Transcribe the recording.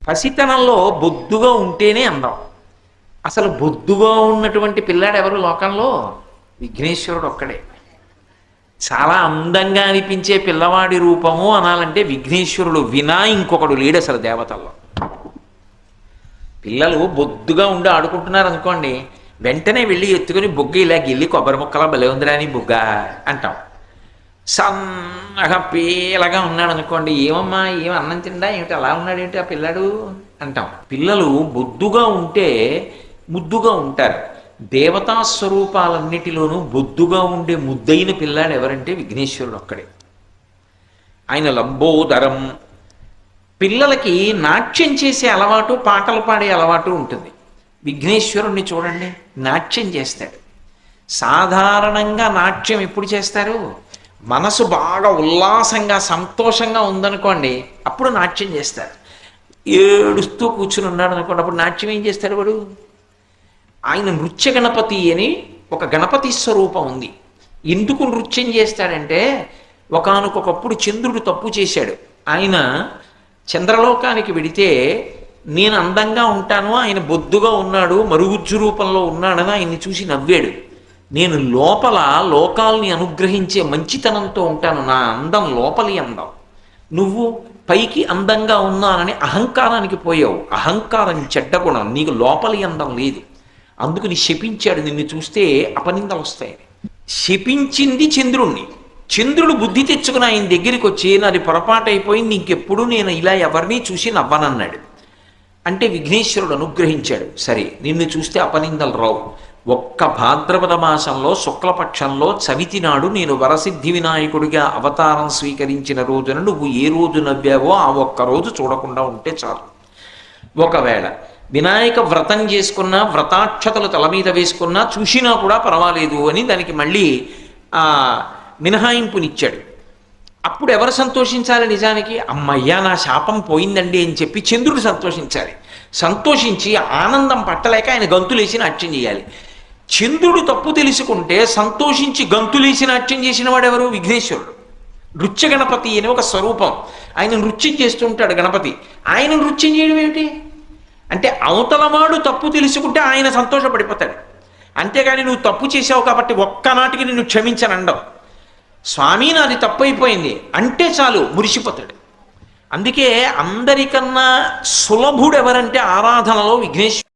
పసితనంలో బొద్దుగా ఉంటేనే అందం. అసలు బొద్దుగా ఉన్నటువంటి పిల్లాడు ఎవరు లోకంలో? విఘ్నేశ్వరుడు ఒక్కడే. చాలా అందంగా అనిపించే పిల్లవాడి రూపము అనాలంటే విఘ్నేశ్వరుడు వినా ఇంకొకడు లేడు అసలు దేవతల్లో. పిల్లలు బొద్దుగా ఉండి ఆడుకుంటున్నారు అనుకోండి, వెంటనే వెళ్ళి ఎత్తుకుని బొగ్గ ఇలా గిల్లి కొబ్బరి ముక్కలా భలే ఉందిరా అని బొగ్గ అంటాం. సన్నగా పీలగా ఉన్నాడు అనుకోండి, ఏమమ్మా ఏం అన్నం తిండా ఏమిటి అలా ఉన్నాడు ఏంటి ఆ పిల్లాడు అంటాం. పిల్లలు బొద్దుగా ఉంటే ముద్దుగా ఉంటారు. దేవతా స్వరూపాలన్నిటిలోనూ బొద్దుగా ఉండే ముద్దైన పిల్లాడు ఎవరంటే విఘ్నేశ్వరుడు ఒక్కడే. ఆయన లంబోదరం. పిల్లలకి నాట్యం చేసే అలవాటు, పాటలు పాడే అలవాటు ఉంటుంది. విఘ్నేశ్వరుణ్ణి చూడండి, నాట్యం చేస్తాడు. సాధారణంగా నాట్యం ఎప్పుడు చేస్తారు? మనసు బాగా ఉల్లాసంగా సంతోషంగా ఉందనుకోండి, అప్పుడు నాట్యం చేస్తారు. ఏడుస్తూ కూర్చుని ఉన్నాడు అనుకోండి, అప్పుడు నాట్యం ఏం చేస్తాడు వాడు? ఆయన నృత్య గణపతి అని ఒక గణపతి స్వరూపం ఉంది. ఎందుకు నృత్యం చేస్తాడంటే, ఒకానొకప్పుడు చంద్రుడు తప్పు చేశాడు. ఆయన చంద్రలోకానికి వెడితే నేను అందంగా ఉంటాను, ఆయన బొద్దుగా ఉన్నాడు, మరుగుజ్జు రూపంలో ఉన్నాడని ఆయన్ని చూసి నవ్వాడు. నేను లోపల లోకాల్ని అనుగ్రహించే మంచితనంతో ఉంటాను, నా అందం లోపలి అందం. నువ్వు పైకి అందంగా ఉన్నానని అహంకారానికి పోయావు. అహంకారం చెడ్డ గుణం, నీకు లోపలి అందం లేదు. అందుకని శపించాడు, నిన్ను చూస్తే అపనిందలు వస్తాయని. శపించింది చంద్రుణ్ణి. చంద్రుడు బుద్ధి తెచ్చుకుని ఆయన దగ్గరికి వచ్చి నాది పొరపాటు అయిపోయింది, ఇంకెప్పుడు నేను ఇలా ఎవరిని చూసి నవ్వనన్నాడు. అంటే విఘ్నేశ్వరుడు అనుగ్రహించాడు. సరే, నిన్ను చూస్తే అపనిందలు రావు. ఒక్క భాద్రపద మాసంలో శుక్లపక్షంలో చవితి నాడు నేను వరసిద్ధి వినాయకుడిగా అవతారం స్వీకరించిన రోజున నువ్వు ఏ రోజు నవ్వావో ఆ ఒక్కరోజు చూడకుండా ఉంటే చాలు. ఒకవేళ వినాయక వ్రతం చేసుకున్నా, వ్రతాక్షతలు తల మీద వేసుకున్నా చూసినా కూడా పర్వాలేదు అని దానికి మళ్ళీ మినహాయింపునిచ్చాడు. అప్పుడు ఎవరు సంతోషించాలి? నిజానికి అమ్మయ్యా నా శాపం పోయిందండి అని చెప్పి చంద్రుడు సంతోషించాలి. సంతోషించి ఆనందం పట్టలేక ఆయన గంతులేసి నాట్యం చేయాలి. చంద్రుడు తప్పు తెలుసుకుంటే సంతోషించి గంతులేసి నాట్యం చేసిన వాడు ఎవరు? విఘ్నేశ్వరుడు. నృత్య గణపతి అని ఒక స్వరూపం. ఆయన నృత్యం చేస్తుంటాడు గణపతి. ఆయన నృత్యం చేయడం ఏమిటి అంటే, అవతలవాడు తప్పు తెలుసుకుంటే ఆయన సంతోషపడిపోతాడు. అంతేగాని నువ్వు తప్పు చేసావు కాబట్టి ఒక్కనాటికి నిన్ను క్షమించనండవు. స్వామి నాది తప్పు అయిపోయింది అంటే చాలు మురిసిపోతాడు. అందుకే అందరికన్నా సులభుడు ఎవరంటే ఆరాధనలో విఘ్నేశ్వరుడు.